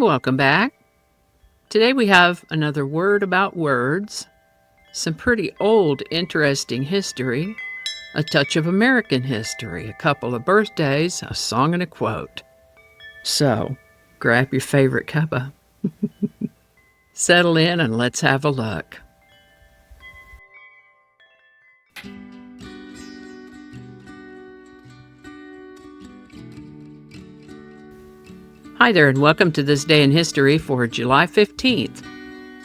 Welcome back. Today we have another word about words, some pretty old, interesting history, a touch of American history, a couple of birthdays, a song and a quote. So, grab your favorite cuppa, settle in, and let's have a look. Hi there, and welcome to this day in history for July 15th.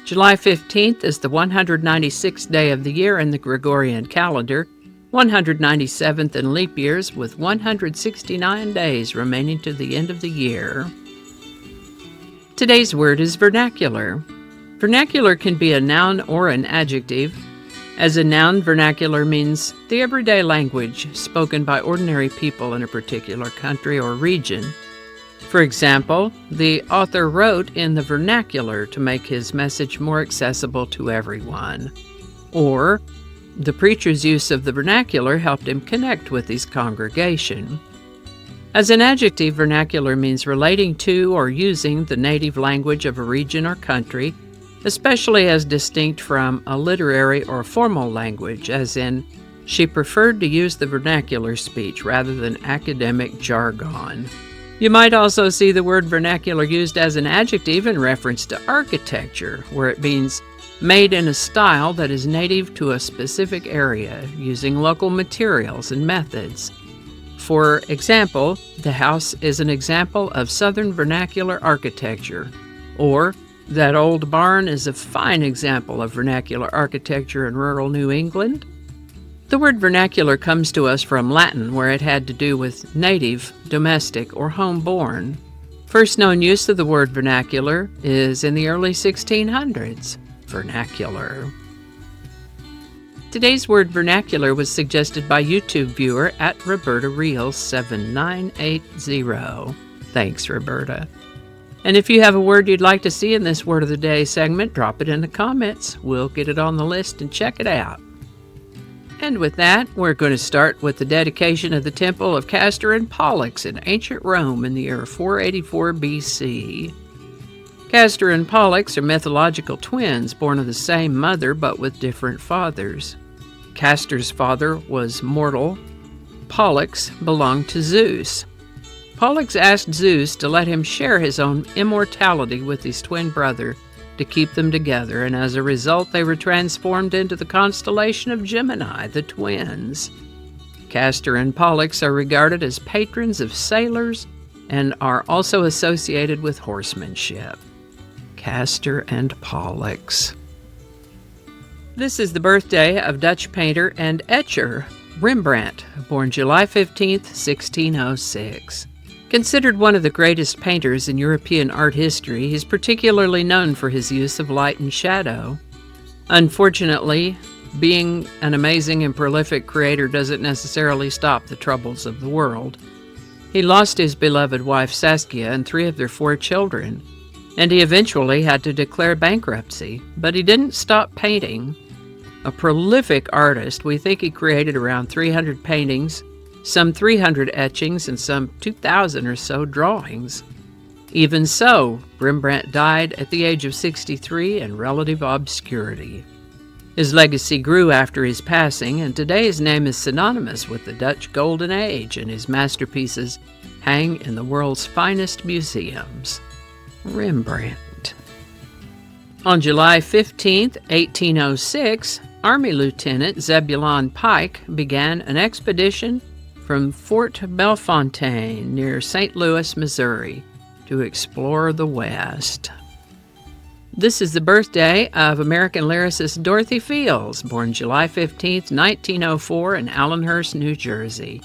July 15th is the 196th day of the year in the Gregorian calendar, 197th in leap years, with 169 days remaining to the end of the year. Today's word is vernacular. Vernacular can be a noun or an adjective. As a noun, vernacular means the everyday language spoken by ordinary people in a particular country or region. For example, the author wrote in the vernacular to make his message more accessible to everyone. Or, the preacher's use of the vernacular helped him connect with his congregation. As an adjective, vernacular means relating to or using the native language of a region or country, especially as distinct from a literary or formal language, as in, she preferred to use the vernacular speech rather than academic jargon. You might also see the word vernacular used as an adjective in reference to architecture, where it means made in a style that is native to a specific area, using local materials and methods. For example, the house is an example of Southern vernacular architecture, or that old barn is a fine example of vernacular architecture in rural New England. The word vernacular comes to us from Latin, where it had to do with native, domestic, or home-born. First known use of the word vernacular is in the early 1600s, vernacular. Today's word vernacular was suggested by YouTube viewer at Roberta Reels 7980. Thanks, Roberta. And if you have a word you'd like to see in this Word of the Day segment, drop it in the comments. We'll get it on the list and check it out. And with that, we're going to start with the dedication of the temple of Castor and Pollux in ancient Rome in the year 484 BC. Castor and Pollux are mythological twins born of the same mother but with different fathers. Castor's father was mortal. Pollux belonged to Zeus. Pollux asked Zeus to let him share his own immortality with his twin brother to keep them together, and as a result they were transformed into the constellation of Gemini, the twins. Castor and Pollux are regarded as patrons of sailors and are also associated with horsemanship. Castor and Pollux. This is the birthday of Dutch painter and etcher Rembrandt, born July 15, 1606. Considered one of the greatest painters in European art history, he's particularly known for his use of light and shadow. Unfortunately, being an amazing and prolific creator doesn't necessarily stop the troubles of the world. He lost his beloved wife Saskia and 3 of their 4 children, and he eventually had to declare bankruptcy, but he didn't stop painting. A prolific artist, we think he created around 300 paintings, some 300 etchings, and some 2,000 or so drawings. Even so, Rembrandt died at the age of 63 in relative obscurity. His legacy grew after his passing, and today his name is synonymous with the Dutch Golden Age, and his masterpieces hang in the world's finest museums. Rembrandt. On July 15, 1806, Army Lieutenant Zebulon Pike began an expedition from Fort Bellefontaine near St. Louis, Missouri, to explore the West. This is the birthday of American lyricist Dorothy Fields, born July 15, 1904 in Allenhurst, New Jersey.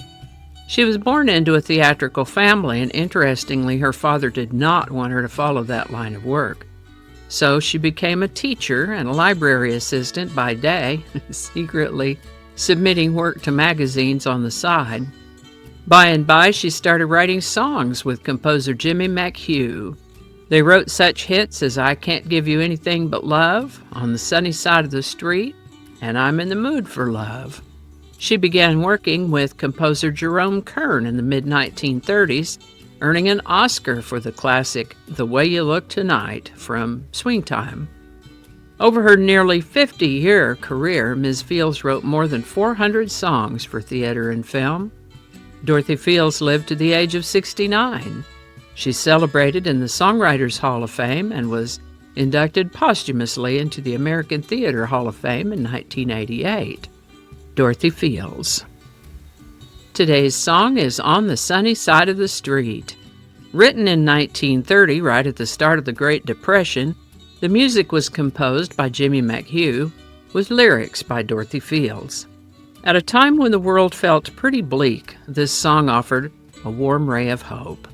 She was born into a theatrical family, and interestingly, her father did not want her to follow that line of work. So she became a teacher and a library assistant by day, secretly submitting work to magazines on the side. By and by, she started writing songs with composer Jimmy McHugh. They wrote such hits as I Can't Give You Anything But Love, On the Sunny Side of the Street, and I'm in the Mood for Love. She began working with composer Jerome Kern in the mid-1930s, earning an Oscar for the classic The Way You Look Tonight from Swing Time. Over her nearly 50-year career, Ms. Fields wrote more than 400 songs for theater and film. Dorothy Fields lived to the age of 69. She's celebrated in the Songwriters Hall of Fame and was inducted posthumously into the American Theater Hall of Fame in 1988. Dorothy Fields. Today's song is On the Sunny Side of the Street. Written in 1930, right at the start of the Great Depression, the music was composed by Jimmy McHugh, with lyrics by Dorothy Fields. At a time when the world felt pretty bleak, this song offered a warm ray of hope.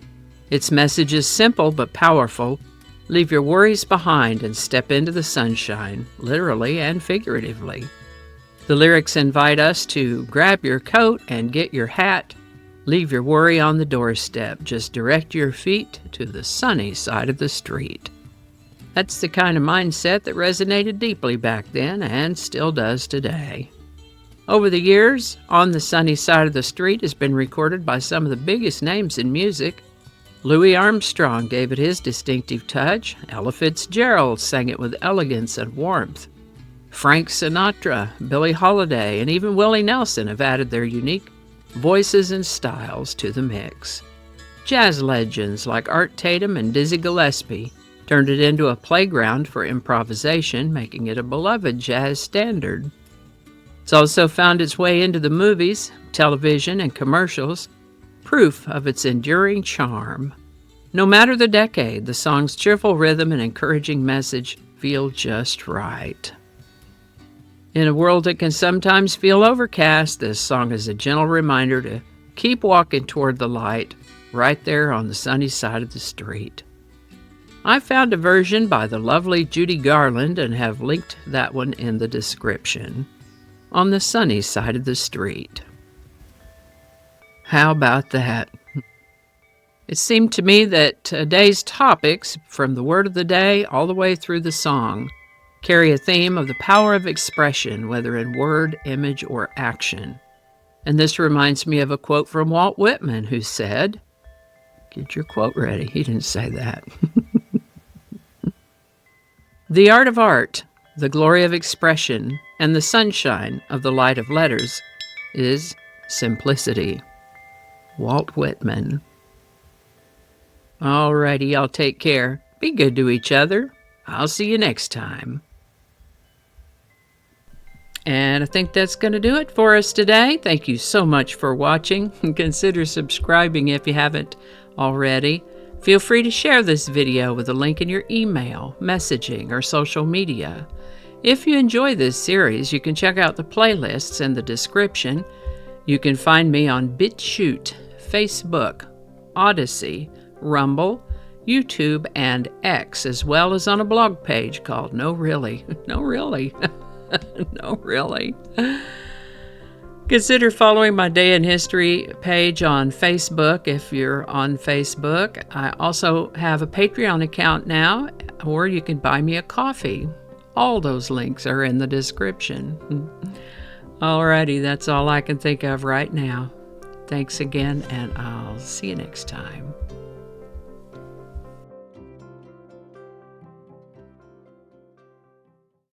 Its message is simple but powerful. Leave your worries behind and step into the sunshine, literally and figuratively. The lyrics invite us to grab your coat and get your hat. Leave your worry on the doorstep. Just direct your feet to the sunny side of the street. That's the kind of mindset that resonated deeply back then and still does today. Over the years, On the Sunny Side of the Street has been recorded by some of the biggest names in music. Louis Armstrong gave it his distinctive touch. Ella Fitzgerald sang it with elegance and warmth. Frank Sinatra, Billie Holiday, and even Willie Nelson have added their unique voices and styles to the mix. Jazz legends like Art Tatum and Dizzy Gillespie turned it into a playground for improvisation, making it a beloved jazz standard. It's also found its way into the movies, television, and commercials, proof of its enduring charm. No matter the decade, the song's cheerful rhythm and encouraging message feel just right. In a world that can sometimes feel overcast, this song is a gentle reminder to keep walking toward the light, right there on the sunny side of the street. I found a version by the lovely Judy Garland and have linked that one in the description. On the Sunny Side of the Street. How about that? It seemed to me that today's topics, from the word of the day all the way through the song, carry a theme of the power of expression, whether in word, image, or action. And this reminds me of a quote from Walt Whitman, who said, get your quote ready. He didn't say that. The art of art, the glory of expression, and the sunshine of the light of letters is simplicity. Walt Whitman. Alrighty, y'all take care. Be good to each other. I'll see you next time. And I think that's going to do it for us today. Thank you so much for watching. Consider subscribing if you haven't already. Feel free to share this video with a link in your email, messaging, or social media. If you enjoy this series, you can check out the playlists in the description. You can find me on BitChute, Facebook, Odyssey, Rumble, YouTube, and X, as well as on a blog page called No Really. No Really. No Really. Consider following my Day in History page on Facebook if you're on Facebook. I also have a Patreon account now, or you can buy me a coffee. All those links are in the description. Alrighty, that's all I can think of right now. Thanks again, and I'll see you next time.